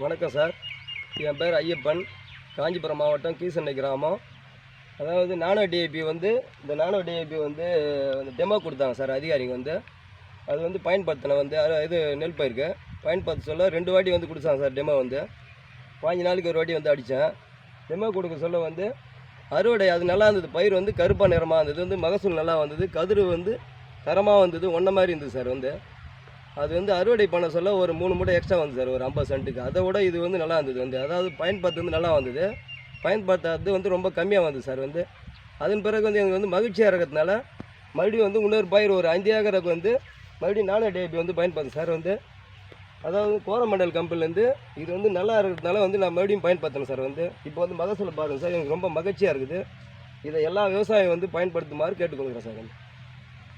வணக்கம் சார். என் பேர் ஐயப்பன். காஞ்சிபுரம் மாவட்டம் கீசனை கிராமம். அதாவது நானோ டிஏபி இந்த நானோ டிஏபி டெமோ கொடுத்தாங்க சார் அதிகாரிங்க. அது பயன்படுத்தின இது நெல் பயிருக்கு பயன்படுத்த சொல்ல 2 வாட்டி கொடுத்தாங்க சார். டெமோ 15 நாளைக்கு ஒரு வாட்டி அடித்தேன். டெமோ கொடுக்க சொல்ல அறுவடை அது நல்லா இருந்தது. பயிர் கருப்பாக நிறமாக இருந்தது. மகசூல் நல்லா வந்தது. கதிர் தரமாக வந்தது. ஒன்றை மாதிரி இருந்தது சார். அது அறுவடை பண்ண சொல்ல ஒரு 3 மூட்டை எக்ஸ்ட்ரா வந்து சார், ஒரு 50 சென்ட்டுக்கு. அதை விட இது நல்லா இருந்தது. அதாவது பயன்படுத்துறது நல்லா வந்தது. பயன்படுத்தாது ரொம்ப கம்மியாக வந்தது சார். அதன் பிறகு எனக்கு மகிழ்ச்சியாக இருக்கிறதுனால மறுபடியும் இன்னொரு பயிர் ஒரு 5 ஏக்கருக்கு மறுபடியும் நானோ டிஏபி பயன்படுத்து சார். அதாவது கோரமண்டல் கம்பெனிலேருந்து இது நல்லா இருக்கிறதுனால நான் மறுபடியும் பயன்படுத்தினேன் சார். இப்போ மகசூல் பாருங்கள் சார், எனக்கு ரொம்ப மகிழ்ச்சியாக இருக்குது. இதை எல்லா விவசாயம் பயன்படுத்துமாறு கேட்டுக்கொள்கிறேன் சார்.